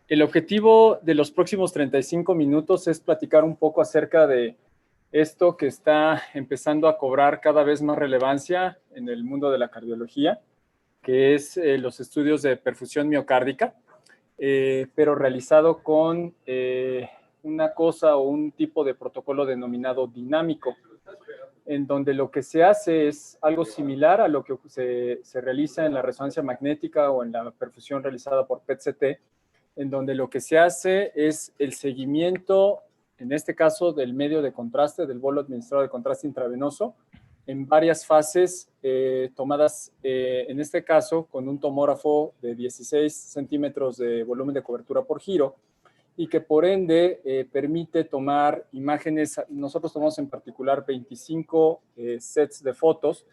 El objetivo de los próximos 35 minutos es platicar un poco acerca de esto que está empezando a cobrar cada vez más relevancia en el mundo de la cardiología, que es los estudios de perfusión miocárdica, pero realizado con una cosa o un tipo de protocolo denominado dinámico, en donde lo que se hace es algo similar a lo que se realiza en la resonancia magnética o en la perfusión realizada por PET-CT, en donde lo que se hace es el seguimiento, en este caso, del medio de contraste, del bolo administrado de contraste intravenoso, en varias fases tomadas, en este caso, con un tomógrafo de 16 centímetros de volumen de cobertura por giro, y que por ende permite tomar imágenes. Nosotros tomamos en particular 25 sets de fotos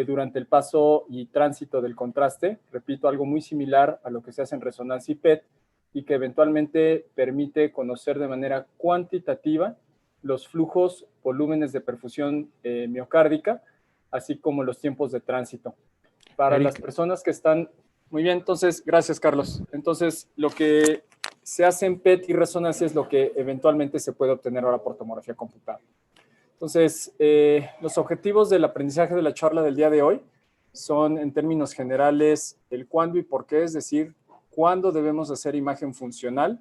durante el paso y tránsito del contraste. Repito, algo muy similar a lo que se hace en resonancia y PET, y que eventualmente permite conocer de manera cuantitativa los flujos, volúmenes de perfusión miocárdica, así como los tiempos de tránsito. Para las personas que están... Muy bien, entonces, gracias, Carlos. Entonces, lo que se hace en PET y resonancia es lo que eventualmente se puede obtener ahora por tomografía computada. Entonces, los objetivos del aprendizaje de la charla del día de hoy son, en términos generales, el cuándo y por qué, es decir, cuándo debemos hacer imagen funcional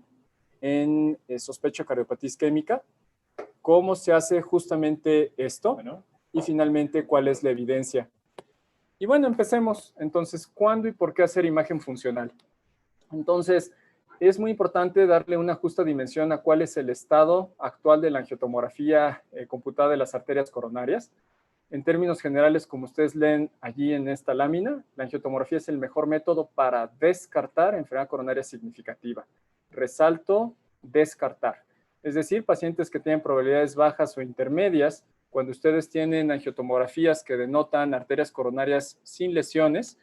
en sospecha de cardiopatía isquémica, cómo se hace justamente esto, y finalmente, cuál es la evidencia. Y bueno, empecemos. Entonces, ¿cuándo y por qué hacer imagen funcional? Entonces, es muy importante darle una justa dimensión a cuál es el estado actual de la angiotomografía computada de las arterias coronarias. En términos generales, como ustedes leen allí en esta lámina, la angiotomografía es el mejor método para descartar enfermedad coronaria significativa. Resalto, descartar. Es decir, pacientes que tienen probabilidades bajas o intermedias, cuando ustedes tienen angiotomografías que denotan arterias coronarias sin lesiones,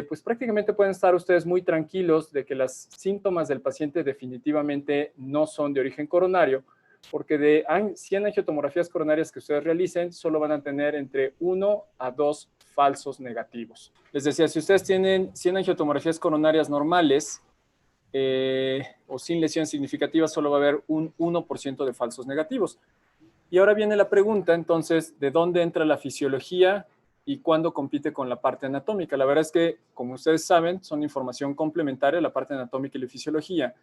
pues prácticamente pueden estar ustedes muy tranquilos de que los síntomas del paciente definitivamente no son de origen coronario, porque de 100 angiotomografías coronarias que ustedes realicen, solo van a tener entre 1 a 2 falsos negativos. Les decía, si ustedes tienen 100 angiotomografías coronarias normales o sin lesión significativa, solo va a haber un 1% de falsos negativos. Y ahora viene la pregunta, entonces, ¿de dónde entra la fisiología y cuándo compite con la parte anatómica? La verdad es que, como ustedes saben, son información complementaria, la parte anatómica y la fisiología.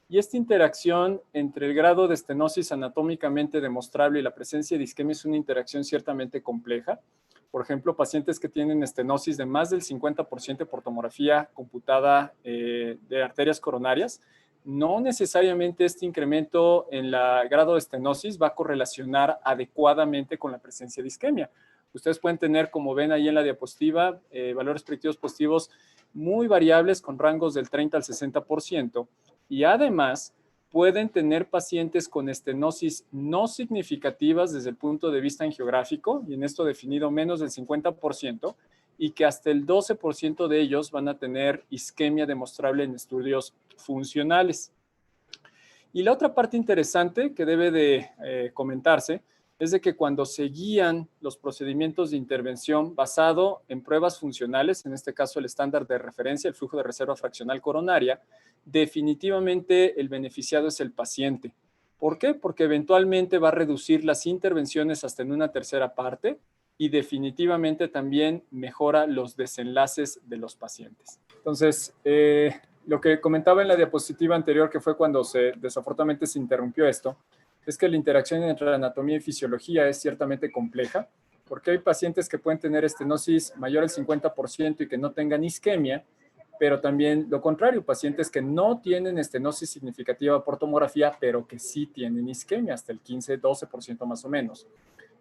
Y esta interacción entre el grado de estenosis anatómicamente demostrable y la presencia de isquemia es una interacción ciertamente compleja. Por ejemplo, pacientes que tienen estenosis de más del 50% por tomografía computada de arterias coronarias, no necesariamente este incremento en el grado de estenosis va a correlacionar adecuadamente con la presencia de isquemia. Ustedes pueden tener, como ven ahí en la diapositiva, valores predictivos positivos muy variables con rangos del 30 al 60%, y además pueden tener pacientes con estenosis no significativas desde el punto de vista angiográfico, y en esto definido menos del 50%, y que hasta el 12% de ellos van a tener isquemia demostrable en estudios funcionales. Y la otra parte interesante que debe de comentarse es de que cuando se guían los procedimientos de intervención basado en pruebas funcionales, en este caso el estándar de referencia, el flujo de reserva fraccional coronaria, definitivamente el beneficiado es el paciente. ¿Por qué? Porque eventualmente va a reducir las intervenciones hasta en una tercera parte, y definitivamente también mejora los desenlaces de los pacientes. Entonces, lo que comentaba en la diapositiva anterior, que fue cuando desafortunadamente se interrumpió esto, es que la interacción entre anatomía y fisiología es ciertamente compleja, porque hay pacientes que pueden tener estenosis mayor al 50% y que no tengan isquemia, pero también lo contrario, pacientes que no tienen estenosis significativa por tomografía, pero que sí tienen isquemia, hasta el 15-12% más o menos.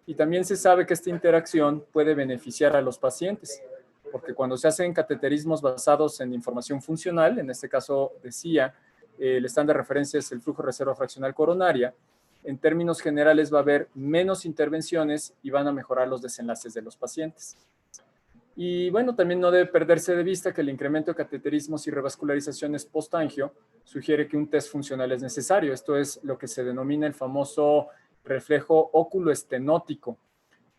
Y también se sabe que esta interacción puede beneficiar a los pacientes, porque cuando se hacen cateterismos basados en información funcional, en este caso decía, el estándar de referencia es el flujo de reserva fraccional coronaria, en términos generales va a haber menos intervenciones y van a mejorar los desenlaces de los pacientes. Y bueno, también no debe perderse de vista que el incremento de cateterismos y revascularizaciones postangio sugiere que un test funcional es necesario. Esto es lo que se denomina el famoso reflejo óculo-estenótico.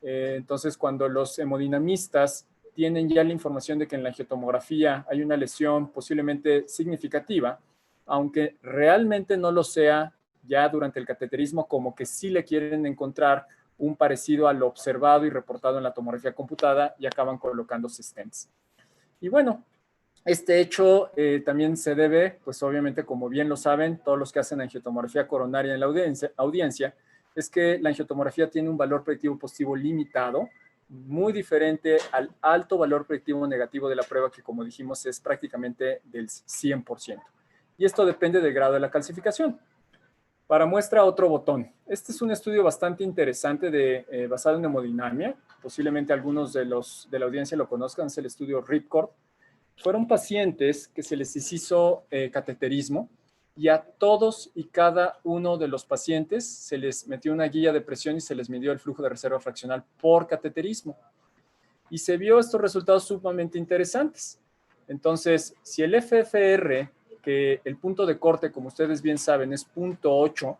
Entonces, cuando los hemodinamistas tienen ya la información de que en la angiotomografía hay una lesión posiblemente significativa, aunque realmente no lo sea ya durante el cateterismo, como que sí le quieren encontrar un parecido a lo observado y reportado en la tomografía computada y acaban colocándose stents. Y bueno, este hecho también se debe, pues obviamente, como bien lo saben, todos los que hacen angiotomografía coronaria en la audiencia, es que la angiotomografía tiene un valor predictivo positivo limitado, muy diferente al alto valor predictivo negativo de la prueba, que como dijimos es prácticamente del 100%. Y esto depende del grado de la calcificación. Para muestra, otro botón. Este es un estudio bastante interesante basado en hemodinamia. Posiblemente algunos de la audiencia lo conozcan, es el estudio Ripcord. Fueron pacientes que se les hizo cateterismo y a todos y cada uno de los pacientes se les metió una guía de presión y se les midió el flujo de reserva fraccional por cateterismo. Y se vio estos resultados sumamente interesantes. Entonces, si el FFR, que el punto de corte, como ustedes bien saben, es 0.8,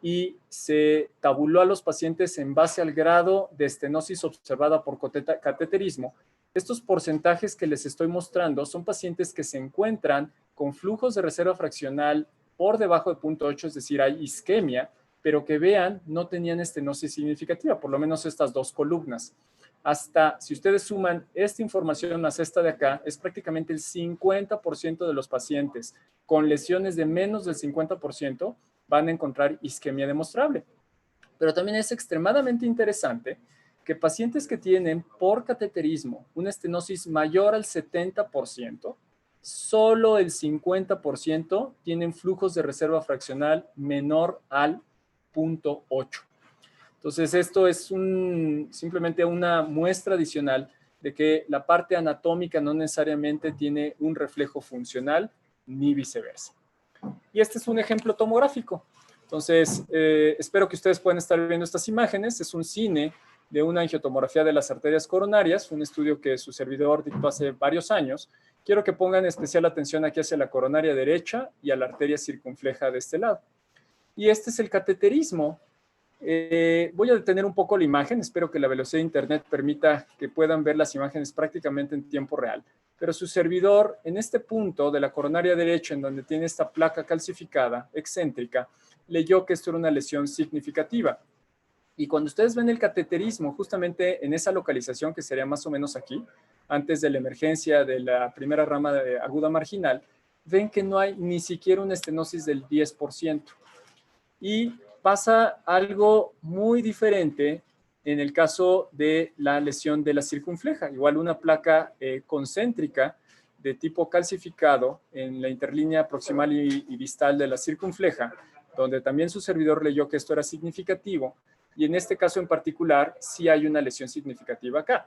y se tabuló a los pacientes en base al grado de estenosis observada por cateterismo, estos porcentajes que les estoy mostrando son pacientes que se encuentran con flujos de reserva fraccional por debajo de 0.8, es decir, hay isquemia, pero que vean, no tenían estenosis significativa, por lo menos estas dos columnas. Hasta, si ustedes suman esta información más esta de acá, es prácticamente el 50% de los pacientes con lesiones de menos del 50% van a encontrar isquemia demostrable. Pero también es extremadamente interesante que pacientes que tienen por cateterismo una estenosis mayor al 70%, solo el 50% tienen flujos de reserva fraccional menor al 0.8. Entonces, esto es simplemente una muestra adicional de que la parte anatómica no necesariamente tiene un reflejo funcional ni viceversa. Y este es un ejemplo tomográfico. Entonces, espero que ustedes puedan estar viendo estas imágenes. Es un cine de una angiotomografía de las arterias coronarias, un estudio que su servidor dictó hace varios años. Quiero que pongan especial atención aquí hacia la coronaria derecha y a la arteria circunfleja de este lado. Y este es el cateterismo. Voy a detener un poco la imagen, espero que la velocidad de internet permita que puedan ver las imágenes prácticamente en tiempo real. Pero su servidor, en este punto de la coronaria derecha, en donde tiene esta placa calcificada, excéntrica, leyó que esto era una lesión significativa. Y cuando ustedes ven el cateterismo, justamente en esa localización, que sería más o menos aquí, antes de la emergencia de la primera rama aguda marginal, ven que no hay ni siquiera una estenosis del 10%. Y pasa algo muy diferente en el caso de la lesión de la circunfleja. Igual una placa concéntrica de tipo calcificado en la interlínea proximal y distal de la circunfleja, donde también su servidor leyó que esto era significativo, y en este caso en particular sí hay una lesión significativa acá.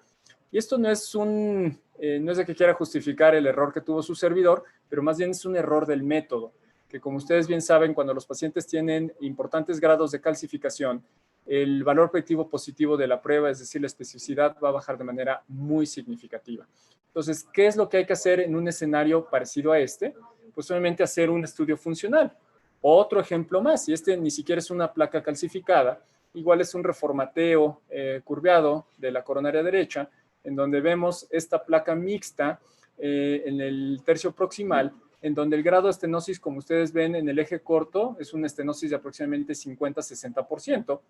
Y esto no es no es de que quiera justificar el error que tuvo su servidor, pero más bien es un error del método, que como ustedes bien saben, cuando los pacientes tienen importantes grados de calcificación, el valor predictivo positivo de la prueba, es decir, la especificidad, va a bajar de manera muy significativa. Entonces, ¿qué es lo que hay que hacer en un escenario parecido a este? Pues obviamente hacer un estudio funcional. Otro ejemplo más, y este ni siquiera es una placa calcificada, igual es un reformateo curveado de la coronaria derecha, en donde vemos esta placa mixta en el tercio proximal, en donde el grado de estenosis, como ustedes ven en el eje corto, es una estenosis de aproximadamente 50-60%,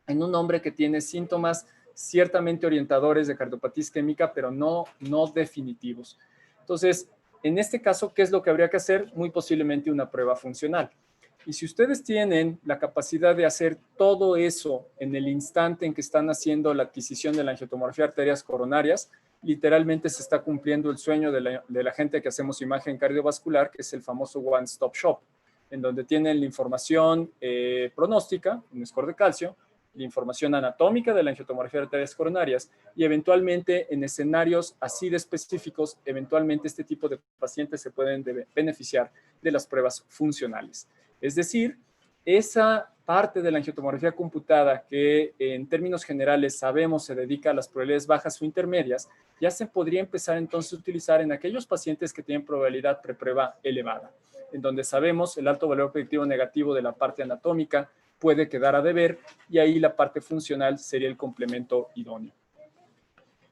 en un hombre que tiene síntomas ciertamente orientadores de cardiopatía isquémica, pero no definitivos. Entonces, en este caso, ¿qué es lo que habría que hacer? Muy posiblemente una prueba funcional. Y si ustedes tienen la capacidad de hacer todo eso en el instante en que están haciendo la adquisición de la angiotomografía de arterias coronarias, literalmente se está cumpliendo el sueño de la gente que hacemos imagen cardiovascular, que es el famoso One Stop Shop, en donde tienen la información pronóstica, un score de calcio, la información anatómica de la angiotomografía de arterias coronarias y eventualmente en escenarios así de específicos, eventualmente este tipo de pacientes se pueden beneficiar de las pruebas funcionales. Es decir, esa parte de la angiotomografía computada que en términos generales sabemos se dedica a las probabilidades bajas o intermedias, ya se podría empezar entonces a utilizar en aquellos pacientes que tienen probabilidad preprueba elevada, en donde sabemos el alto valor predictivo negativo de la parte anatómica puede quedar a deber y ahí la parte funcional sería el complemento idóneo.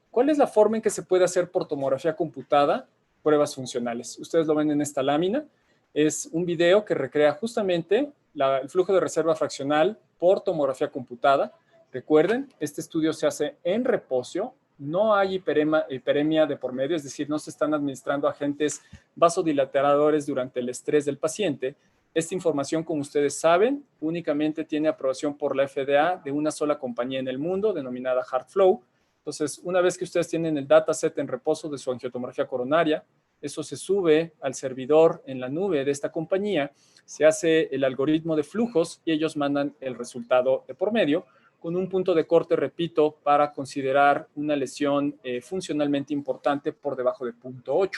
¿Cuál es la forma en que se puede hacer por tomografía computada pruebas funcionales? Ustedes lo ven en esta lámina. Es un video que recrea justamente el flujo de reserva fraccional por tomografía computada. Recuerden, este estudio se hace en reposo, no hay hiperemia de por medio, es decir, no se están administrando agentes vasodilatadores durante el estrés del paciente. Esta información, como ustedes saben, únicamente tiene aprobación por la FDA de una sola compañía en el mundo, denominada HeartFlow. Entonces, una vez que ustedes tienen el dataset en reposo de su angiotomografía coronaria, eso se sube al servidor en la nube de esta compañía, se hace el algoritmo de flujos y ellos mandan el resultado de por medio, con un punto de corte, repito, para considerar una lesión funcionalmente importante por debajo de 0.8.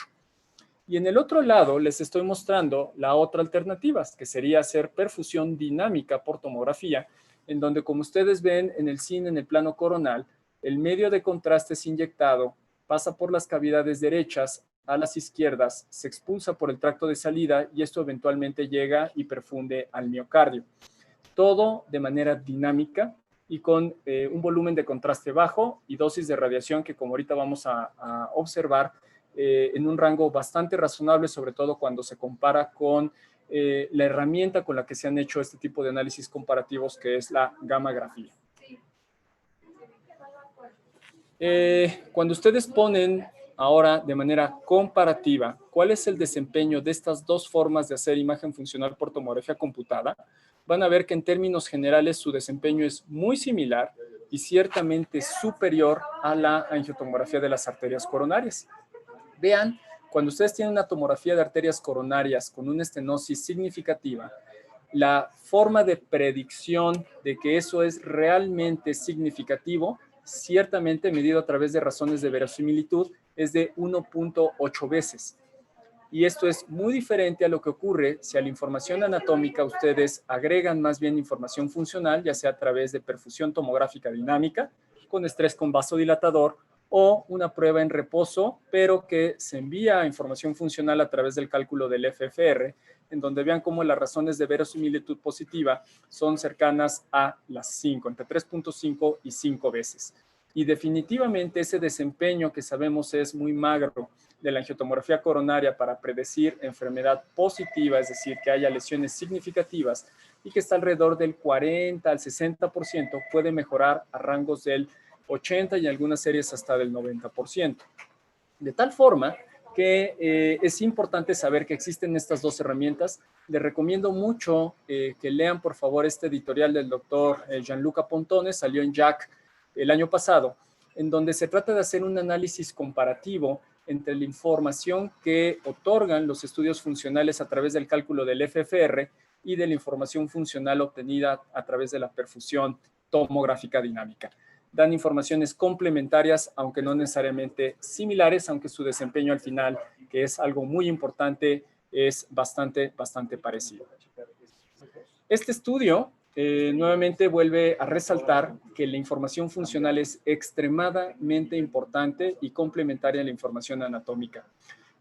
Y en el otro lado les estoy mostrando la otra alternativa, que sería hacer perfusión dinámica por tomografía, en donde, como ustedes ven en el cine, en el plano coronal, el medio de contraste es inyectado, pasa por las cavidades derechas a las izquierdas, se expulsa por el tracto de salida y esto eventualmente llega y perfunde al miocardio. Todo de manera dinámica y con un volumen de contraste bajo y dosis de radiación que, como ahorita vamos a observar, en un rango bastante razonable, sobre todo cuando se compara con la herramienta con la que se han hecho este tipo de análisis comparativos, que es la gammagrafía. Cuando ustedes ponen ahora de manera comparativa cuál es el desempeño de estas dos formas de hacer imagen funcional por tomografía computada, van a ver que en términos generales su desempeño es muy similar y ciertamente superior a la angiotomografía de las arterias coronarias. Vean, cuando ustedes tienen una tomografía de arterias coronarias con una estenosis significativa, la forma de predicción de que eso es realmente significativo, ciertamente medido a través de razones de verosimilitud, es de 1.8 veces. Y esto es muy diferente a lo que ocurre si a la información anatómica ustedes agregan más bien información funcional, ya sea a través de perfusión tomográfica dinámica, con estrés con vasodilatador, o una prueba en reposo, pero que se envía información funcional a través del cálculo del FFR, en donde vean cómo las razones de verosimilitud positiva son cercanas a las 5, entre 3.5 y 5 veces. Y definitivamente ese desempeño que sabemos es muy magro de la angiotomografía coronaria para predecir enfermedad positiva, es decir, que haya lesiones significativas y que está alrededor del 40 al 60%, puede mejorar a rangos del 80 y en algunas series hasta del 90%. De tal forma que es importante saber que existen estas dos herramientas. Les recomiendo mucho que lean, por favor, este editorial del doctor Gianluca Pontone, salió en JACC el año pasado, en donde se trata de hacer un análisis comparativo entre la información que otorgan los estudios funcionales a través del cálculo del FFR y de la información funcional obtenida a través de la perfusión tomográfica dinámica. Dan informaciones complementarias, aunque no necesariamente similares, aunque su desempeño al final, que es algo muy importante, es bastante parecido. Este estudio nuevamente vuelve a resaltar que la información funcional es extremadamente importante y complementaria a la información anatómica.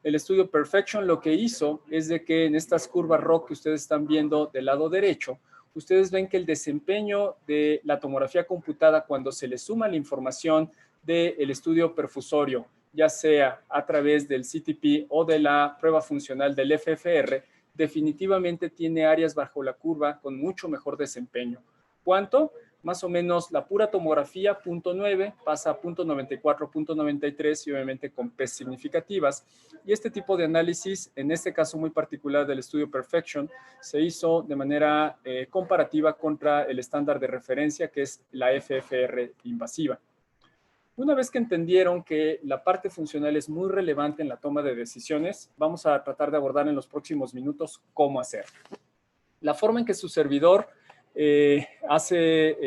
El estudio Perfection lo que hizo es de que en estas curvas ROC que ustedes están viendo del lado derecho, ustedes ven que el desempeño de la tomografía computada cuando se le suma la información del estudio perfusorio, ya sea a través del CTP o de la prueba funcional del FFR, definitivamente tiene áreas bajo la curva con mucho mejor desempeño. ¿Cuánto? Más o menos la pura tomografía, 0.9, pasa a 0.94, 0.93 y obviamente con P significativas. Y este tipo de análisis, en este caso muy particular del estudio Perfection, se hizo de manera comparativa contra el estándar de referencia que es la FFR invasiva. Una vez que entendieron que la parte funcional es muy relevante en la toma de decisiones, vamos a tratar de abordar en los próximos minutos cómo hacer. La forma en que su servidor hace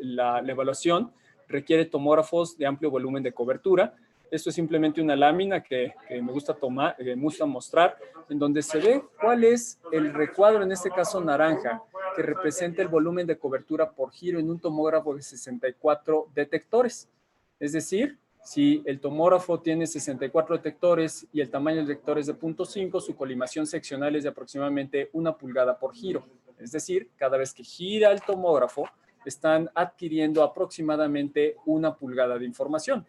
la evaluación requiere tomógrafos de amplio volumen de cobertura. Esto es simplemente una lámina que me gusta mostrar, en donde se ve cuál es el recuadro, en este caso naranja, que representa el volumen de cobertura por giro en un tomógrafo de 64 detectores. Es decir, si el tomógrafo tiene 64 detectores y el tamaño del detector es de 0.5, su colimación seccional es de aproximadamente 1 pulgada por giro. Es decir, cada vez que gira el tomógrafo, están adquiriendo aproximadamente 1 pulgada de información.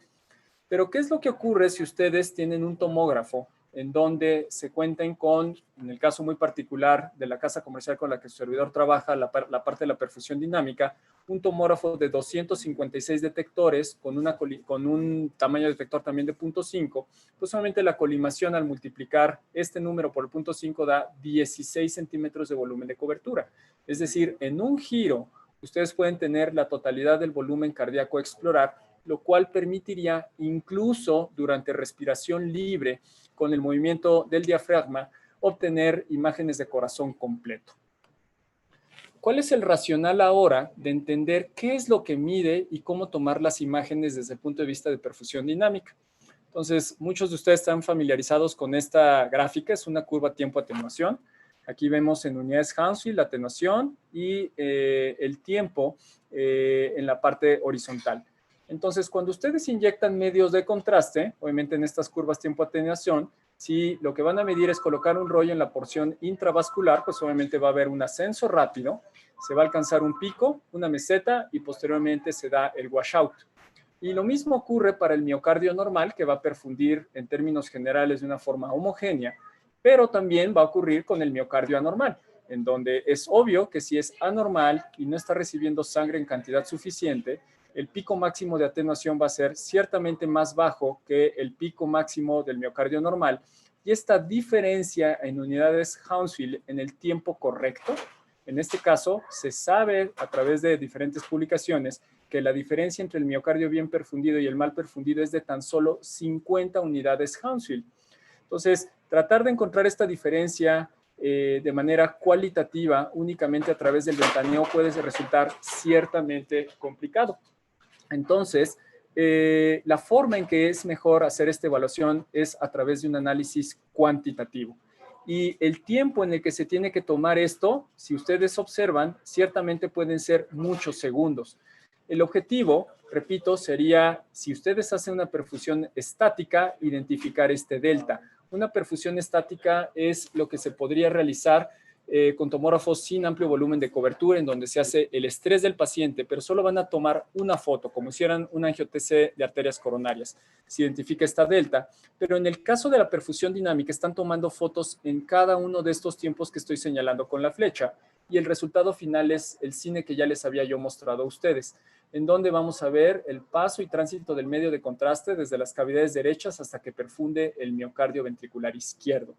Pero, ¿qué es lo que ocurre si ustedes tienen un tomógrafo en donde se cuenten con, en el caso muy particular de la casa comercial con la que su servidor trabaja, la parte de la perfusión dinámica, un tomógrafo de 256 detectores con un tamaño de detector también de 0.5, pues solamente la colimación al multiplicar este número por el 0.5 da 16 centímetros de volumen de cobertura. Es decir, en un giro, ustedes pueden tener la totalidad del volumen cardíaco a explorar, lo cual permitiría incluso durante respiración libre con el movimiento del diafragma obtener imágenes de corazón completo. ¿Cuál es el racional ahora de entender qué es lo que mide y cómo tomar las imágenes desde el punto de vista de perfusión dinámica? Entonces, muchos de ustedes están familiarizados con esta gráfica, es una curva tiempo-atenuación. Aquí vemos en unidades Hounsfield la atenuación y el tiempo en la parte horizontal. Entonces, cuando ustedes inyectan medios de contraste, obviamente en estas curvas tiempo-atenuación, si lo que van a medir es colocar un rollo en la porción intravascular, pues obviamente va a haber un ascenso rápido, se va a alcanzar un pico, una meseta y posteriormente se da el washout. Y lo mismo ocurre para el miocardio normal, que va a perfundir en términos generales de una forma homogénea, pero también va a ocurrir con el miocardio anormal, en donde es obvio que si es anormal y no está recibiendo sangre en cantidad suficiente, el pico máximo de atenuación va a ser ciertamente más bajo que el pico máximo del miocardio normal. Y esta diferencia en unidades Hounsfield en el tiempo correcto, en este caso, se sabe a través de diferentes publicaciones que la diferencia entre el miocardio bien perfundido y el mal perfundido es de tan solo 50 unidades Hounsfield. Entonces, tratar de encontrar esta diferencia de manera cualitativa únicamente a través del ventaneo puede resultar ciertamente complicado. Entonces, la forma en que es mejor hacer esta evaluación es a través de un análisis cuantitativo. Y el tiempo en el que se tiene que tomar esto, si ustedes observan, ciertamente pueden ser muchos segundos. El objetivo, repito, sería, si ustedes hacen una perfusión estática, identificar este delta. Una perfusión estática es lo que se podría realizar con tomógrafos sin amplio volumen de cobertura, en donde se hace el estrés del paciente, pero solo van a tomar una foto, como hicieran una angio-TC de arterias coronarias. Se identifica esta delta, pero en el caso de la perfusión dinámica están tomando fotos en cada uno de estos tiempos que estoy señalando con la flecha, y el resultado final es el cine que ya les había yo mostrado a ustedes, en donde vamos a ver el paso y tránsito del medio de contraste desde las cavidades derechas hasta que perfunde el miocardio ventricular izquierdo.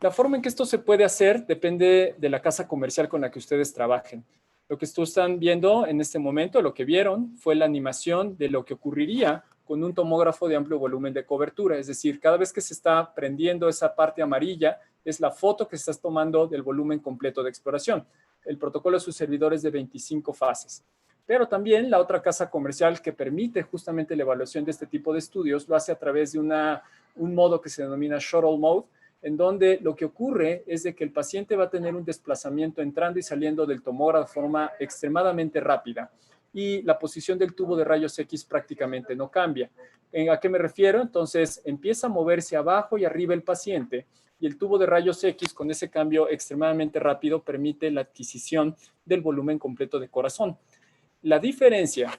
La forma en que esto se puede hacer depende de la casa comercial con la que ustedes trabajen. Lo que están viendo en este momento, lo que vieron, fue la animación de lo que ocurriría con un tomógrafo de amplio volumen de cobertura. Es decir, cada vez que se está prendiendo esa parte amarilla, es la foto que estás tomando del volumen completo de exploración. El protocolo de sus servidores de 25 fases. Pero también la otra casa comercial que permite justamente la evaluación de este tipo de estudios lo hace a través de un modo que se denomina Shuttle Mode, en donde lo que ocurre es de que el paciente va a tener un desplazamiento entrando y saliendo del tomógrafo de forma extremadamente rápida y la posición del tubo de rayos X prácticamente no cambia. ¿A qué me refiero? Entonces empieza a moverse abajo y arriba el paciente y el tubo de rayos X con ese cambio extremadamente rápido permite la adquisición del volumen completo de corazón. La diferencia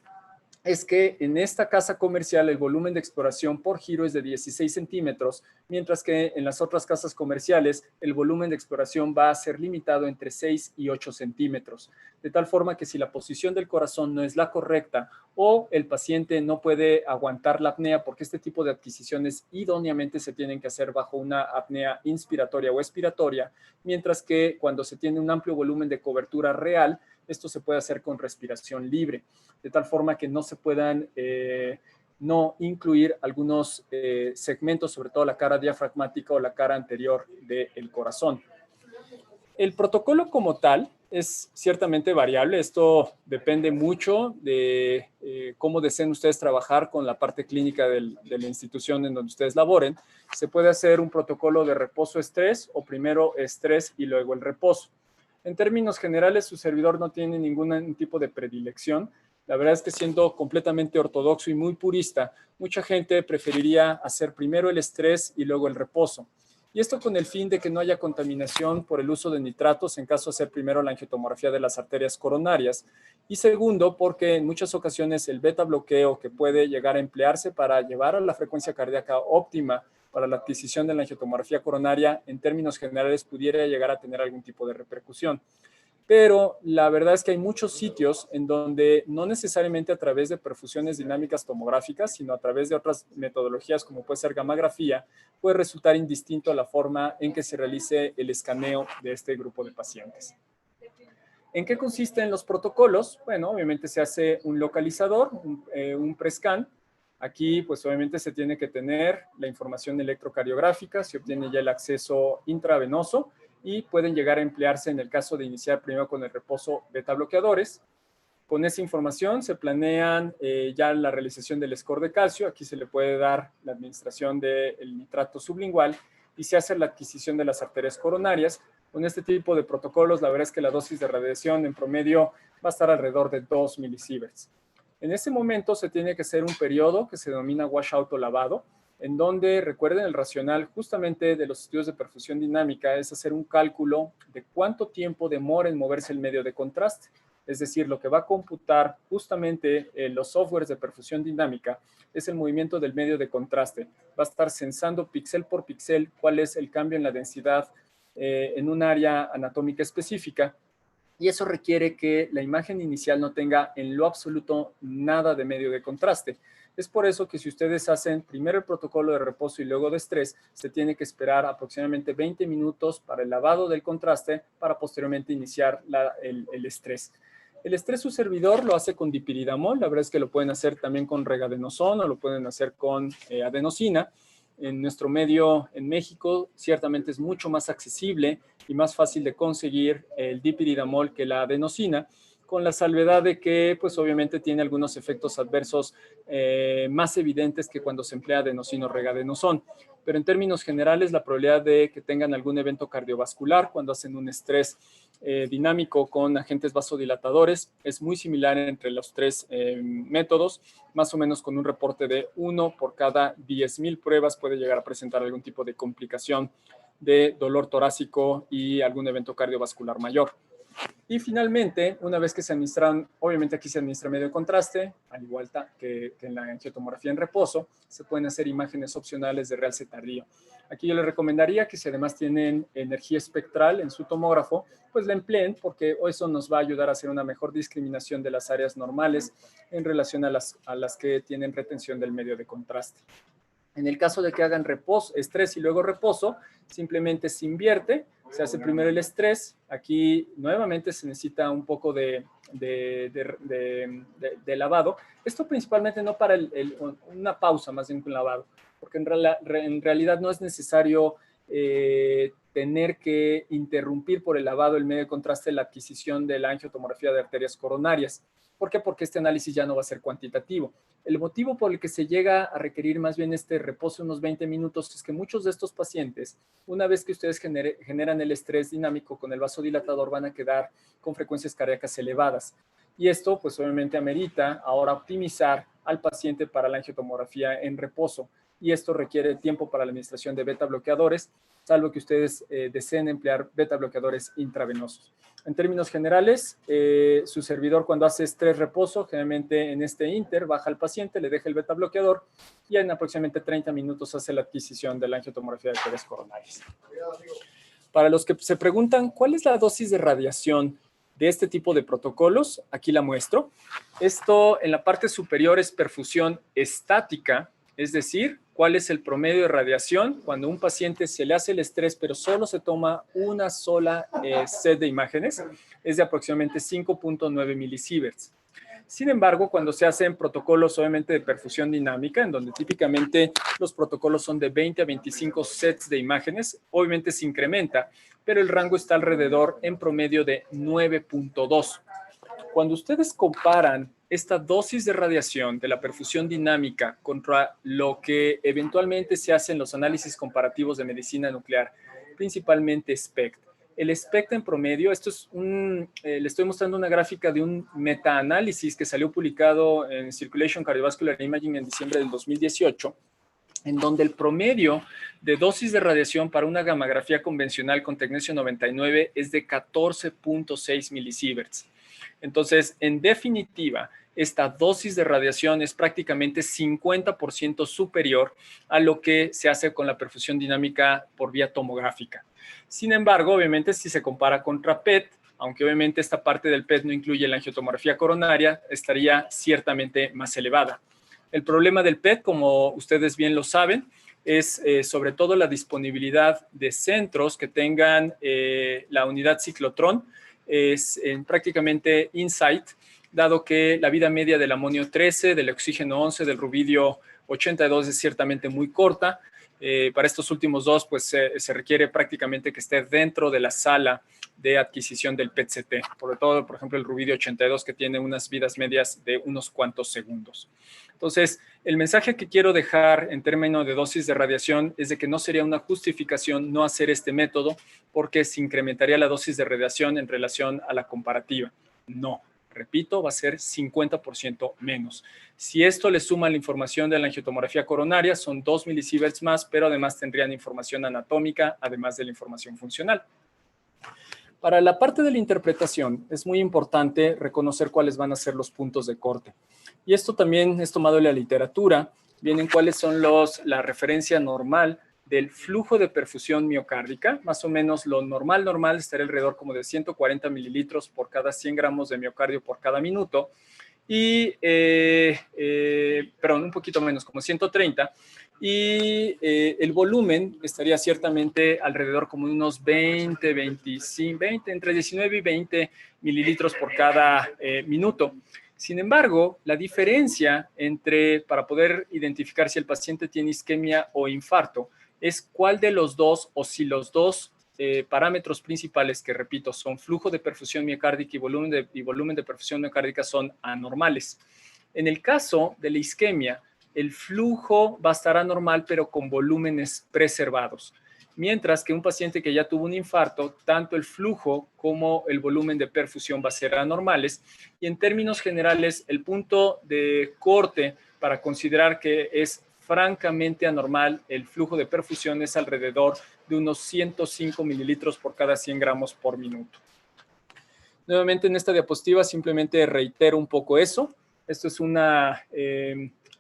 es que en esta casa comercial el volumen de exploración por giro es de 16 centímetros, mientras que en las otras casas comerciales el volumen de exploración va a ser limitado entre 6 y 8 centímetros, de tal forma que si la posición del corazón no es la correcta o el paciente no puede aguantar la apnea, porque este tipo de adquisiciones idóneamente se tienen que hacer bajo una apnea inspiratoria o expiratoria, mientras que cuando se tiene un amplio volumen de cobertura real, esto se puede hacer con respiración libre, de tal forma que no se puedan no incluir algunos segmentos, sobre todo la cara diafragmática o la cara anterior del corazón. El protocolo como tal es ciertamente variable. Esto depende mucho de cómo deseen ustedes trabajar con la parte clínica de la institución en donde ustedes laboren. Se puede hacer un protocolo de reposo-estrés o primero estrés y luego el reposo. En términos generales, su servidor no tiene ningún tipo de predilección. La verdad es que siendo completamente ortodoxo y muy purista, mucha gente preferiría hacer primero el estrés y luego el reposo. Y esto con el fin de que no haya contaminación por el uso de nitratos en caso de hacer primero la angiotomografía de las arterias coronarias. Y segundo, porque en muchas ocasiones el beta bloqueo que puede llegar a emplearse para llevar a la frecuencia cardíaca óptima para la adquisición de la angiotomografía coronaria, en términos generales, pudiera llegar a tener algún tipo de repercusión. Pero la verdad es que hay muchos sitios en donde no necesariamente a través de perfusiones dinámicas tomográficas, sino a través de otras metodologías como puede ser gammagrafía, puede resultar indistinto la forma en que se realice el escaneo de este grupo de pacientes. ¿En qué consisten los protocolos? Bueno, obviamente se hace un localizador, un prescan. Aquí, pues obviamente se tiene que tener la información electrocardiográfica, se obtiene ya el acceso intravenoso y pueden llegar a emplearse en el caso de iniciar primero con el reposo beta bloqueadores. Con esa información se planean ya la realización del score de calcio. Aquí se le puede dar la administración del nitrato sublingual y se hace la adquisición de las arterias coronarias. Con este tipo de protocolos, la verdad es que la dosis de radiación en promedio va a estar alrededor de 2 milisieverts. En ese momento se tiene que hacer un periodo que se denomina washout o lavado, en donde, recuerden, el racional justamente de los estudios de perfusión dinámica es hacer un cálculo de cuánto tiempo demora en moverse el medio de contraste. Es decir, lo que va a computar justamente los softwares de perfusión dinámica es el movimiento del medio de contraste. Va a estar censando píxel por píxel cuál es el cambio en la densidad en un área anatómica específica. Y eso requiere que la imagen inicial no tenga en lo absoluto nada de medio de contraste. Es por eso que si ustedes hacen primero el protocolo de reposo y luego de estrés, se tiene que esperar aproximadamente 20 minutos para el lavado del contraste para posteriormente iniciar el estrés. El estrés su servidor lo hace con dipiridamol, la verdad es que lo pueden hacer también con regadenoson o lo pueden hacer con adenosina. En nuestro medio en México ciertamente es mucho más accesible y más fácil de conseguir el dipiridamol que la adenosina, con la salvedad de que pues obviamente tiene algunos efectos adversos más evidentes que cuando se emplea adenosina o regadenoson. Pero en términos generales la probabilidad de que tengan algún evento cardiovascular cuando hacen un estrés dinámico con agentes vasodilatadores es muy similar entre los tres métodos, más o menos con un reporte de 1 por cada 10,000 pruebas puede llegar a presentar algún tipo de complicación de dolor torácico y algún evento cardiovascular mayor. Y finalmente, una vez que se administran, obviamente aquí se administra medio de contraste, al igual que en la angiotomografía en reposo, se pueden hacer imágenes opcionales de realce tardío. Aquí yo les recomendaría que si además tienen energía espectral en su tomógrafo, pues la empleen porque eso nos va a ayudar a hacer una mejor discriminación de las áreas normales en relación a las que tienen retención del medio de contraste. En el caso de que hagan reposo, estrés y luego reposo, simplemente se invierte, se hace primero el estrés. Aquí nuevamente se necesita un poco de lavado. Esto principalmente no para una pausa, más bien que un lavado, porque en realidad no es necesario tener que interrumpir por el lavado el medio de contraste la adquisición de la angiotomografía de arterias coronarias. ¿Por qué? Porque este análisis ya no va a ser cuantitativo. El motivo por el que se llega a requerir más bien este reposo unos 20 minutos es que muchos de estos pacientes, una vez que ustedes generan el estrés dinámico con el vasodilatador, van a quedar con frecuencias cardíacas elevadas. Y esto, pues obviamente amerita ahora optimizar al paciente para la angiotomografía en reposo. Y esto requiere tiempo para la administración de beta bloqueadores, salvo que ustedes deseen emplear beta bloqueadores intravenosos. En términos generales, su servidor cuando hace estrés reposo, generalmente en este inter, baja al paciente, le deja el beta bloqueador y en aproximadamente 30 minutos hace la adquisición de la angiotomografía de arterias coronarias. Para los que se preguntan, ¿cuál es la dosis de radiación de este tipo de protocolos? Aquí la muestro. Esto en la parte superior es perfusión estática, es decir, cuál es el promedio de radiación cuando a un paciente se le hace el estrés, pero solo se toma una sola set de imágenes, es de aproximadamente 5.9 milisieverts. Sin embargo, cuando se hacen protocolos obviamente de perfusión dinámica, en donde típicamente los protocolos son de 20 a 25 sets de imágenes, obviamente se incrementa, pero el rango está alrededor en promedio de 9.2. Cuando ustedes comparan esta dosis de radiación de la perfusión dinámica contra lo que eventualmente se hace en los análisis comparativos de medicina nuclear, principalmente SPECT. El SPECT en promedio, esto es le estoy mostrando una gráfica de un metaanálisis que salió publicado en Circulation Cardiovascular Imaging en diciembre del 2018, en donde el promedio de dosis de radiación para una gammagrafía convencional con tecnesio 99 es de 14.6 milisieverts. Entonces, en definitiva, esta dosis de radiación es prácticamente 50% superior a lo que se hace con la perfusión dinámica por vía tomográfica. Sin embargo, obviamente, si se compara contra PET, aunque obviamente esta parte del PET no incluye la angiotomografía coronaria, estaría ciertamente más elevada. El problema del PET, como ustedes bien lo saben, es sobre todo la disponibilidad de centros que tengan la unidad ciclotrón, es prácticamente InSight, dado que la vida media del amonio 13, del oxígeno 11, del rubidio 82 es ciertamente muy corta. Para estos últimos dos, pues se requiere prácticamente que esté dentro de la sala de adquisición del PET-CT, sobre todo, por ejemplo, el rubidio 82, que tiene unas vidas medias de unos cuantos segundos. Entonces, el mensaje que quiero dejar en términos de dosis de radiación es de que no sería una justificación no hacer este método porque se incrementaría la dosis de radiación en relación a la comparativa. No. Repito, va a ser 50% menos. Si esto le suma la información de la angiotomografía coronaria, son 2 milisieverts más, pero además tendrían información anatómica, además de la información funcional. Para la parte de la interpretación, es muy importante reconocer cuáles van a ser los puntos de corte. Y esto también es tomado de la literatura. Vienen cuáles son la referencia normal del flujo de perfusión miocárdica. Más o menos lo normal estaría alrededor como de 140 mililitros por cada 100 gramos de miocardio por cada minuto. Y, perdón, un poquito menos, como 130. Y el volumen estaría ciertamente alrededor como de unos 20, entre 19 y 20 mililitros por cada minuto. Sin embargo, la diferencia para poder identificar si el paciente tiene isquemia o infarto es cuál de los dos o si los dos parámetros principales, que repito, son flujo de perfusión miocárdica y volumen de perfusión miocárdica, son anormales. En el caso de la isquemia, el flujo va a estar anormal, pero con volúmenes preservados. Mientras que un paciente que ya tuvo un infarto, tanto el flujo como el volumen de perfusión va a ser anormales. Y en términos generales, el punto de corte para considerar que es francamente anormal el flujo de perfusión es alrededor de unos 105 mililitros por cada 100 gramos por minuto. Nuevamente en esta diapositiva simplemente reitero un poco eso. Esto es una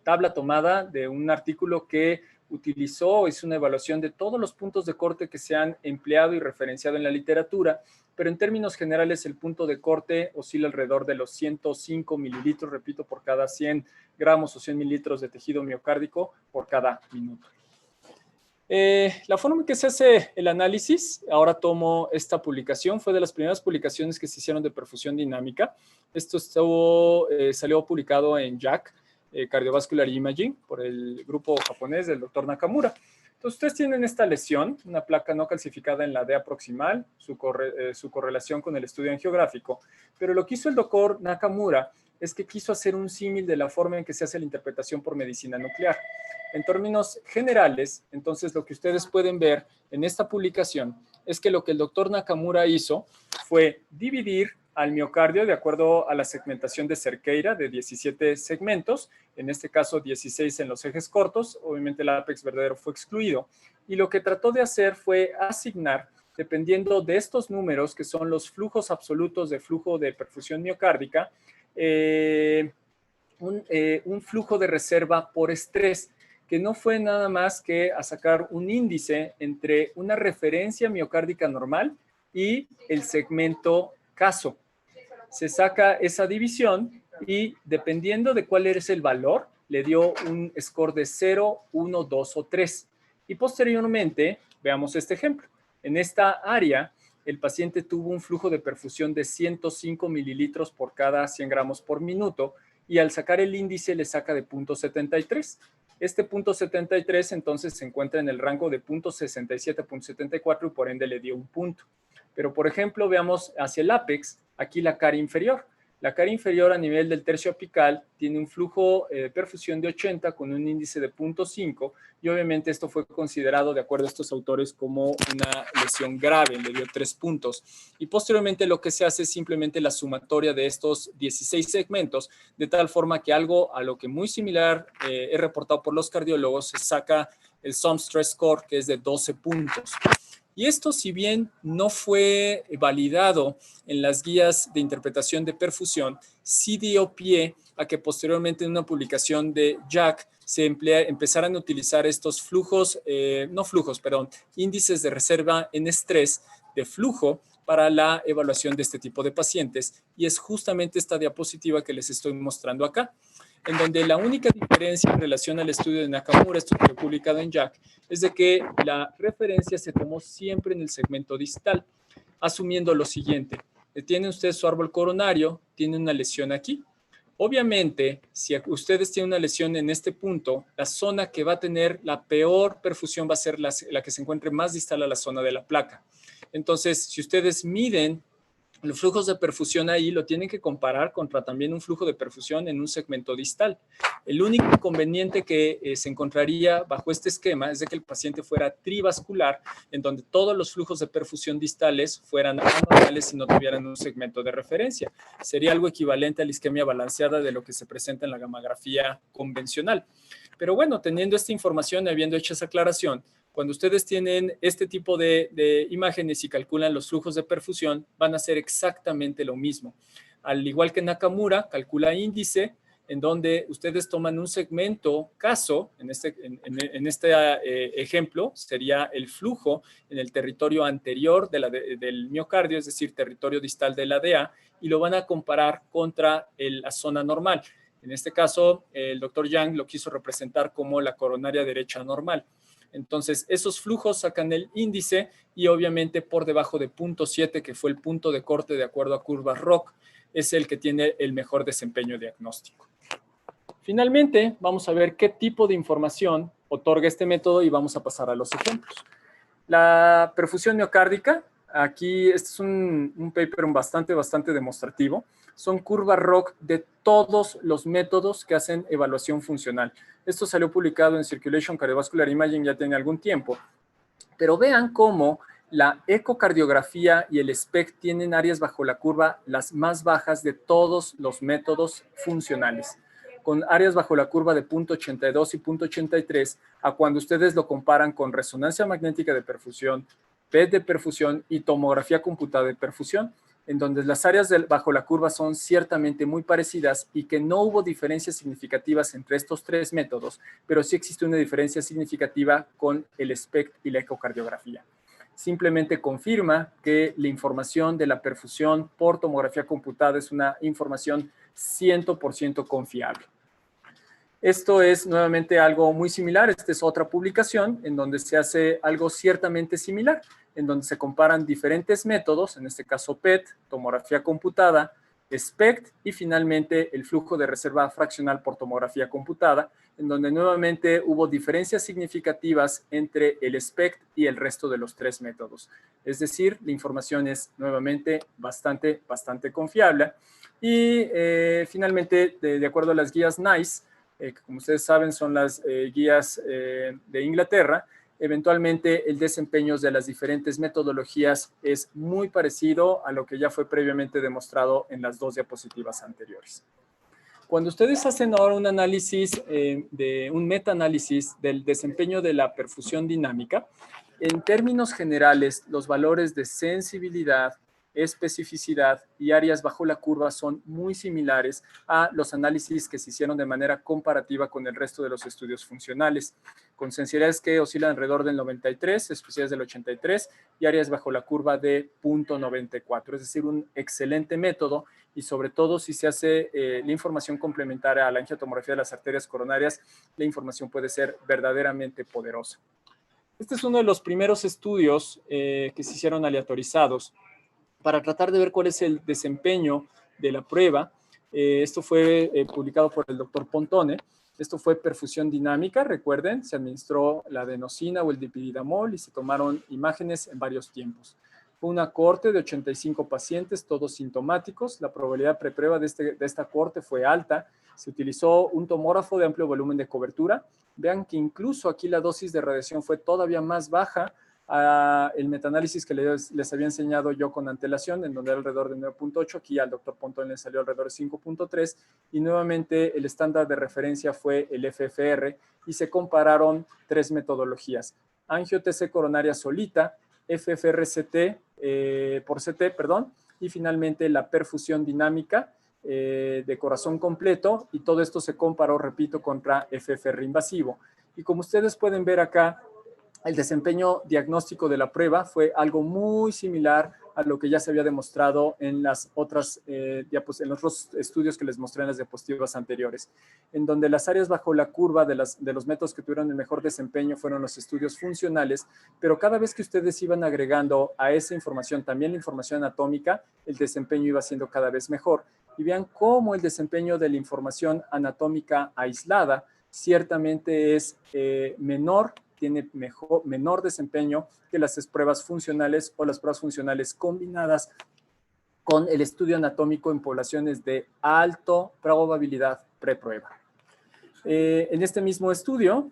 tabla tomada de un artículo que hizo una evaluación de todos los puntos de corte que se han empleado y referenciado en la literatura, pero en términos generales el punto de corte oscila alrededor de los 105 mililitros, repito, por cada 100 gramos o 100 mililitros de tejido miocárdico por cada minuto. La forma en que se hace el análisis, ahora tomo esta publicación, fue de las primeras publicaciones que se hicieron de perfusión dinámica. Esto salió publicado en JACC, Cardiovascular Imaging, por el grupo japonés del doctor Nakamura. Entonces, ustedes tienen esta lesión, una placa no calcificada en la DEA proximal, su correlación con el estudio angiográfico, pero lo que hizo el doctor Nakamura es que quiso hacer un símil de la forma en que se hace la interpretación por medicina nuclear. En términos generales, entonces lo que ustedes pueden ver en esta publicación es que lo que el doctor Nakamura hizo fue dividir al miocardio de acuerdo a la segmentación de Cerqueira de 17 segmentos, en este caso 16 en los ejes cortos, obviamente el ápex verdadero fue excluido, y lo que trató de hacer fue asignar, dependiendo de estos números, que son los flujos absolutos de flujo de perfusión miocárdica, un flujo de reserva por estrés, que no fue nada más que a sacar un índice entre una referencia miocárdica normal y el segmento caso. Se saca esa división y dependiendo de cuál es el valor, le dio un score de 0, 1, 2 o 3. Y posteriormente, veamos este ejemplo. En esta área, el paciente tuvo un flujo de perfusión de 105 mililitros por cada 100 gramos por minuto y al sacar el índice le saca de 0.73. Este 0.73 entonces se encuentra en el rango de 0.67, 0.74 y por ende le dio un punto. Pero por ejemplo, veamos hacia el ápex, aquí la cara inferior. La cara inferior a nivel del tercio apical tiene un flujo de perfusión de 80 con un índice de 0.5 y obviamente esto fue considerado de acuerdo a estos autores como una lesión grave, le dio 3 puntos. Y posteriormente lo que se hace es simplemente la sumatoria de estos 16 segmentos, de tal forma que algo a lo que muy similar es reportado por los cardiólogos, se saca el Sum Stress Score, que es de 12 puntos. Y esto, si bien no fue validado en las guías de interpretación de perfusión, sí dio pie a que posteriormente en una publicación de Jack empezaran a utilizar estos flujos, índices de reserva en estrés de flujo para la evaluación de este tipo de pacientes. Y es justamente esta diapositiva que les estoy mostrando acá, en donde la única diferencia en relación al estudio de Nakamura, esto que fue publicado en Jack, es de que la referencia se tomó siempre en el segmento distal, asumiendo lo siguiente: tiene usted su árbol coronario, tiene una lesión aquí. Obviamente, si ustedes tienen una lesión en este punto, la zona que va a tener la peor perfusión va a ser la que se encuentre más distal a la zona de la placa. Entonces, si ustedes miden los flujos de perfusión ahí, lo tienen que comparar contra también un flujo de perfusión en un segmento distal. El único inconveniente que se encontraría bajo este esquema es de que el paciente fuera trivascular, en donde todos los flujos de perfusión distales fueran anormales y no tuvieran un segmento de referencia. Sería algo equivalente a la isquemia balanceada de lo que se presenta en la gamografía convencional. Pero bueno, teniendo esta información y habiendo hecho esa aclaración, cuando ustedes tienen este tipo de imágenes y calculan los flujos de perfusión, van a hacer exactamente lo mismo. Al igual que Nakamura, calcula índice, en donde ustedes toman un segmento caso, en este ejemplo, sería el flujo en el territorio anterior del miocardio, es decir, territorio distal de la DA, y lo van a comparar contra la zona normal. En este caso, el doctor Yang lo quiso representar como la coronaria derecha normal. Entonces, esos flujos sacan el índice y obviamente por debajo de 0.7, que fue el punto de corte de acuerdo a curvas ROC, es el que tiene el mejor desempeño diagnóstico. Finalmente, vamos a ver qué tipo de información otorga este método y vamos a pasar a los ejemplos. La perfusión miocárdica, aquí este es un paper bastante demostrativo. Son curvas ROC de todos los métodos que hacen evaluación funcional. Esto salió publicado en Circulation Cardiovascular Imaging ya tiene algún tiempo. Pero vean cómo la ecocardiografía y el SPECT tienen áreas bajo la curva las más bajas de todos los métodos funcionales, con áreas bajo la curva de 0.82 y 0.83, a cuando ustedes lo comparan con resonancia magnética de perfusión, PET de perfusión y tomografía computada de perfusión, en donde las áreas bajo la curva son ciertamente muy parecidas y que no hubo diferencias significativas entre estos tres métodos, pero sí existe una diferencia significativa con el SPECT y la ecocardiografía. Simplemente confirma que la información de la perfusión por tomografía computada es una información 100% confiable. Esto es nuevamente algo muy similar. Esta es otra publicación en donde se hace algo ciertamente similar, en donde se comparan diferentes métodos, en este caso PET, tomografía computada, SPECT y finalmente el flujo de reserva fraccional por tomografía computada, en donde nuevamente hubo diferencias significativas entre el SPECT y el resto de los tres métodos. Es decir, la información es nuevamente bastante confiable. Y finalmente, de acuerdo a las guías NICE, que como ustedes saben son las guías de Inglaterra, eventualmente el desempeño de las diferentes metodologías es muy parecido a lo que ya fue previamente demostrado en las dos diapositivas anteriores. Cuando ustedes hacen ahora un análisis, un metaanálisis del desempeño de la perfusión dinámica, en términos generales, los valores de sensibilidad, especificidad y áreas bajo la curva son muy similares a los análisis que se hicieron de manera comparativa con el resto de los estudios funcionales, con sensibilidades que oscilan alrededor del 93, especificidades del 83 y áreas bajo la curva de 0.94, es decir, un excelente método y sobre todo si se hace la información complementaria a la angiotomografía de las arterias coronarias, la información puede ser verdaderamente poderosa. Este es uno de los primeros estudios que se hicieron aleatorizados para tratar de ver cuál es el desempeño de la prueba. Esto fue publicado por el doctor Pontone. Esto fue perfusión dinámica, recuerden, se administró la adenosina o el dipididamol y se tomaron imágenes en varios tiempos. Fue una cohorte de 85 pacientes, todos sintomáticos. La probabilidad preprueba de esta cohorte fue alta. Se utilizó un tomógrafo de amplio volumen de cobertura. Vean que incluso aquí la dosis de radiación fue todavía más baja el metaanálisis que les había enseñado yo con antelación, en donde era alrededor de 9.8, aquí al doctor Pontón le salió alrededor de 5.3, y nuevamente el estándar de referencia fue el FFR, y se compararon tres metodologías: angio-TC coronaria solita, FFRCT por CT, perdón, y finalmente la perfusión dinámica de corazón completo, y todo esto se comparó, repito, contra FFR invasivo. Y como ustedes pueden ver acá, el desempeño diagnóstico de la prueba fue algo muy similar a lo que ya se había demostrado en las otras en los otros estudios que les mostré en las diapositivas anteriores, en donde las áreas bajo la curva de los métodos que tuvieron el mejor desempeño fueron los estudios funcionales, pero cada vez que ustedes iban agregando a esa información también la información anatómica, el desempeño iba siendo cada vez mejor. Y vean cómo el desempeño de la información anatómica aislada ciertamente es menor, tiene menor desempeño que las pruebas funcionales o las pruebas funcionales combinadas con el estudio anatómico en poblaciones de alta probabilidad preprueba. En este mismo estudio,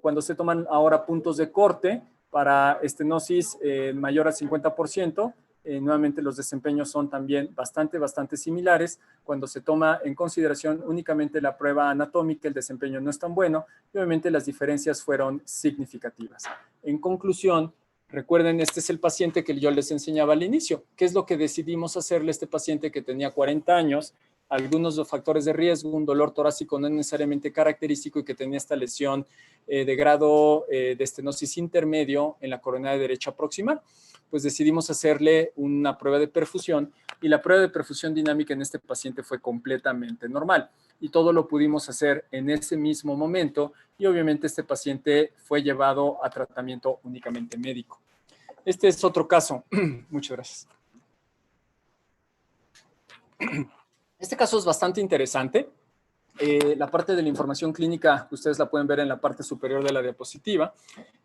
cuando se toman ahora puntos de corte para estenosis mayor al 50%, nuevamente los desempeños son también bastante similares. Cuando se toma en consideración únicamente la prueba anatómica, el desempeño no es tan bueno y obviamente las diferencias fueron significativas. En conclusión, recuerden, este es el paciente que yo les enseñaba al inicio. ¿Qué es lo que decidimos hacerle a este paciente que tenía 40 años? Algunos de los factores de riesgo, un dolor torácico no necesariamente característico y que tenía esta lesión de grado de estenosis intermedio en la coronaria derecha proximal. Pues decidimos hacerle una prueba de perfusión y la prueba de perfusión dinámica en este paciente fue completamente normal y todo lo pudimos hacer en ese mismo momento y obviamente este paciente fue llevado a tratamiento únicamente médico. Este es otro caso. Muchas gracias. Este caso es bastante interesante. La parte de la información clínica, ustedes la pueden ver en la parte superior de la diapositiva.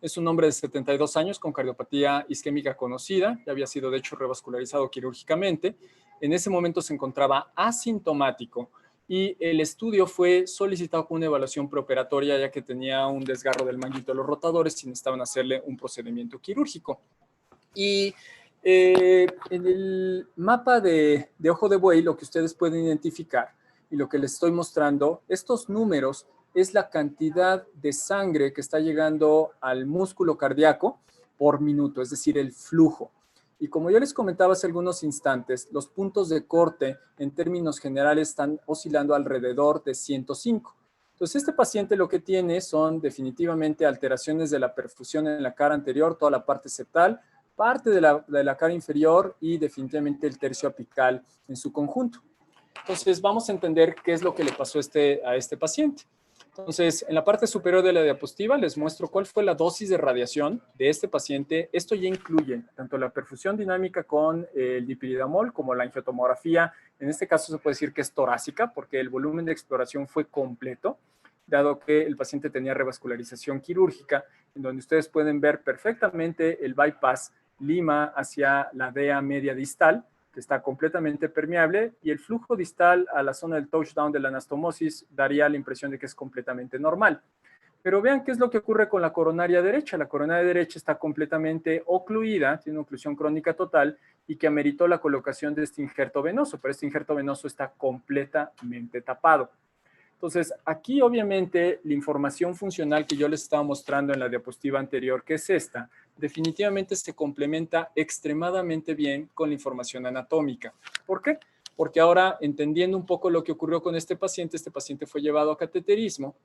Es un hombre de 72 años con cardiopatía isquémica conocida, ya había sido de hecho revascularizado quirúrgicamente. En ese momento se encontraba asintomático y el estudio fue solicitado con una evaluación preoperatoria ya que tenía un desgarro del manguito de los rotadores y necesitaban hacerle un procedimiento quirúrgico. Y en el mapa de ojo de buey, lo que ustedes pueden identificar y lo que les estoy mostrando, estos números es la cantidad de sangre que está llegando al músculo cardíaco por minuto, es decir, el flujo. Y como yo les comentaba hace algunos instantes, los puntos de corte en términos generales están oscilando alrededor de 105. Entonces, este paciente lo que tiene son definitivamente alteraciones de la perfusión en la cara anterior, toda la parte septal, parte de la cara inferior y definitivamente el tercio apical en su conjunto. Entonces, vamos a entender qué es lo que le pasó a este paciente. Entonces, en la parte superior de la diapositiva les muestro cuál fue la dosis de radiación de este paciente. Esto ya incluye tanto la perfusión dinámica con el dipiridamol como la angiotomografía. En este caso se puede decir que es torácica porque el volumen de exploración fue completo, dado que el paciente tenía revascularización quirúrgica, en donde ustedes pueden ver perfectamente el bypass lima hacia la DEA media distal, que está completamente permeable, y el flujo distal a la zona del touchdown de la anastomosis daría la impresión de que es completamente normal. Pero vean qué es lo que ocurre con la coronaria derecha. La coronaria derecha está completamente ocluida, tiene una oclusión crónica total y que ameritó la colocación de este injerto venoso, pero este injerto venoso está completamente tapado. Entonces, aquí obviamente la información funcional que yo les estaba mostrando en la diapositiva anterior, que es esta, definitivamente se complementa extremadamente bien con la información anatómica. ¿Por qué? Porque ahora, entendiendo un poco lo que ocurrió con este paciente fue llevado a cateterismo,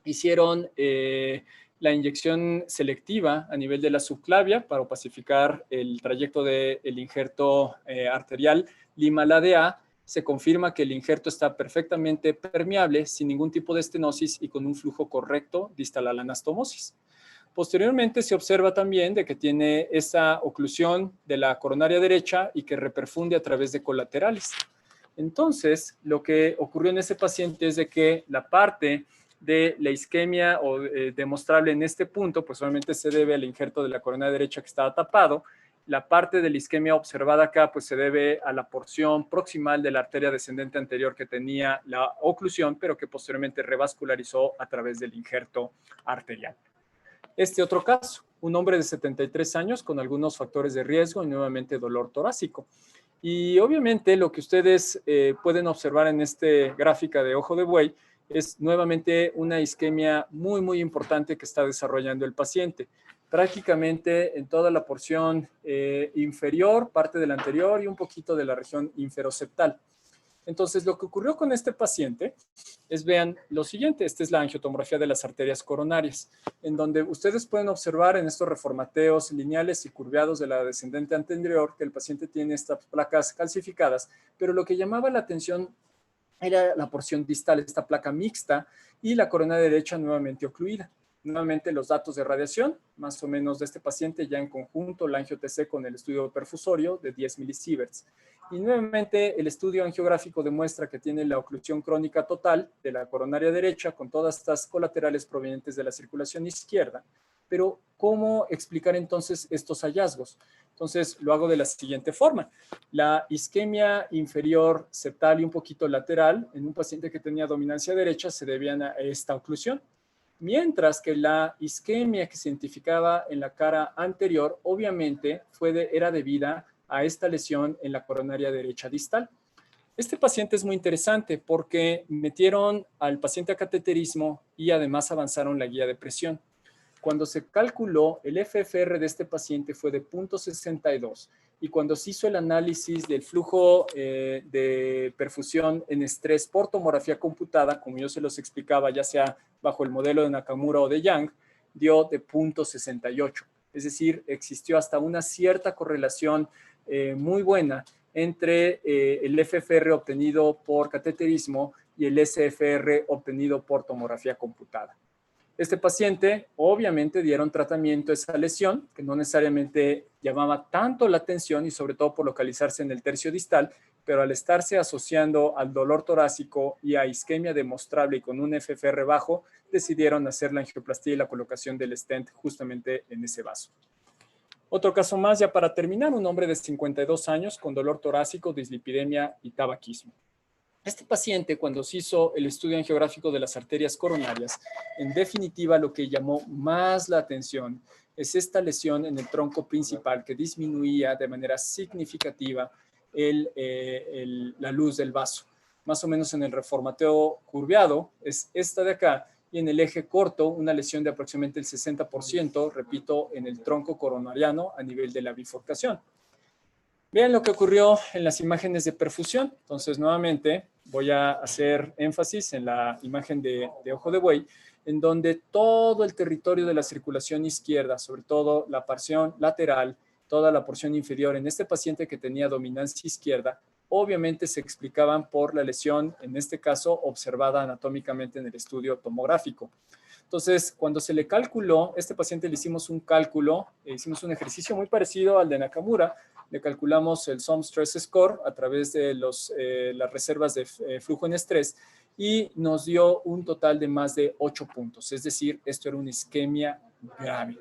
hicieron la inyección selectiva a nivel de la subclavia para opacificar el trayecto del injerto arterial Lima-LADA. Se confirma que el injerto está perfectamente permeable, sin ningún tipo de estenosis y con un flujo correcto distal a la anastomosis. Posteriormente se observa también de que tiene esa oclusión de la coronaria derecha y que reperfunde a través de colaterales. Entonces, lo que ocurrió en ese paciente es de que la parte de la isquemia demostrable en este punto, pues obviamente se debe al injerto de la coronaria derecha que estaba tapado. La parte de la isquemia observada acá pues se debe a la porción proximal de la arteria descendente anterior que tenía la oclusión, pero que posteriormente revascularizó a través del injerto arterial. Este otro caso, un hombre de 73 años con algunos factores de riesgo y nuevamente dolor torácico. Y obviamente lo que ustedes pueden observar en esta gráfica de ojo de buey es nuevamente una isquemia muy importante que está desarrollando el paciente. prácticamente en toda la porción inferior, parte del anterior y un poquito de la región inferoseptal. Entonces, lo que ocurrió con este paciente es, vean lo siguiente, esta es la angiotomografía de las arterias coronarias, en donde ustedes pueden observar en estos reformateos lineales y curveados de la descendente anterior que el paciente tiene estas placas calcificadas, pero lo que llamaba la atención era la porción distal, esta placa mixta, y la corona derecha nuevamente ocluida. Nuevamente los datos de radiación, más o menos de este paciente ya en conjunto, la angio-TC con el estudio perfusorio de 10 milisieverts. Y nuevamente el estudio angiográfico demuestra que tiene la oclusión crónica total de la coronaria derecha con todas estas colaterales provenientes de la circulación izquierda. Pero, ¿cómo explicar entonces estos hallazgos? Entonces, lo hago de la siguiente forma. La isquemia inferior septal y un poquito lateral en un paciente que tenía dominancia derecha se debían a esta oclusión, mientras que la isquemia que se identificaba en la cara anterior obviamente era debida a esta lesión en la coronaria derecha distal. Este paciente es muy interesante porque metieron al paciente a cateterismo y además avanzaron la guía de presión. Cuando se calculó, el FFR de este paciente fue de 0.62 y cuando se hizo el análisis del flujo de perfusión en estrés por tomografía computada, como yo se los explicaba, ya sea bajo el modelo de Nakamura o de Yang, dio de 0.68. Es decir, existió hasta una cierta correlación muy buena entre el FFR obtenido por cateterismo y el SFR obtenido por tomografía computada. Este paciente, obviamente, dieron tratamiento a esa lesión, que no necesariamente llamaba tanto la atención y sobre todo por localizarse en el tercio distal, pero al estarse asociando al dolor torácico y a isquemia demostrable y con un FFR bajo, decidieron hacer la angioplastía y la colocación del stent justamente en ese vaso. Otro caso más, ya para terminar, un hombre de 52 años con dolor torácico, dislipidemia y tabaquismo. Este paciente, cuando se hizo el estudio angiográfico de las arterias coronarias, en definitiva lo que llamó más la atención es esta lesión en el tronco principal que disminuía de manera significativa la luz del vaso. Más o menos en el reformateo curveado es esta de acá, y en el eje corto una lesión de aproximadamente el 60%, repito, en el tronco coronariano a nivel de la bifurcación. Vean lo que ocurrió en las imágenes de perfusión. Entonces, nuevamente, voy a hacer énfasis en la imagen de ojo de buey, en donde todo el territorio de la circulación izquierda, sobre todo la porción lateral, toda la porción inferior en este paciente que tenía dominancia izquierda, obviamente se explicaban por la lesión, en este caso, observada anatómicamente en el estudio tomográfico. Entonces, cuando se le calculó, este paciente le hicimos un cálculo, hicimos un ejercicio muy parecido al de Nakamura, le calculamos el SOM Stress Score a través de las reservas de flujo en estrés y nos dio un total de más de 8 puntos, es decir, esto era una isquemia grave.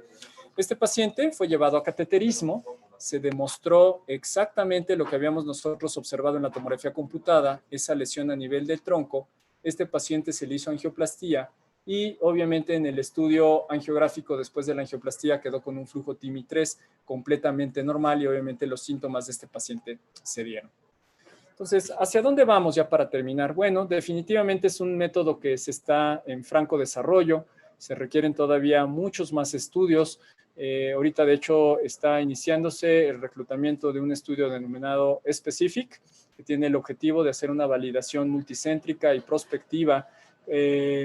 Este paciente fue llevado a cateterismo, se demostró exactamente lo que habíamos nosotros observado en la tomografía computada, esa lesión a nivel del tronco. Este paciente se le hizo angioplastía y obviamente en el estudio angiográfico después de la angioplastía quedó con un flujo TIMI 3 completamente normal y obviamente los síntomas de este paciente se dieron. Entonces, ¿hacia dónde vamos ya para terminar? Bueno, definitivamente es un método que se está en franco desarrollo, se requieren todavía muchos más estudios. Ahorita, de hecho, está iniciándose el reclutamiento de un estudio denominado SPECIFIC, que tiene el objetivo de hacer una validación multicéntrica y prospectiva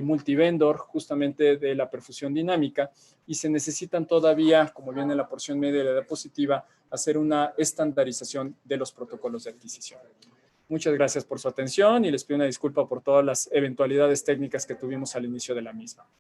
multivendor justamente de la perfusión dinámica y se necesitan todavía, como viene en la porción media de la diapositiva, hacer una estandarización de los protocolos de adquisición. Muchas gracias por su atención y les pido una disculpa por todas las eventualidades técnicas que tuvimos al inicio de la misma.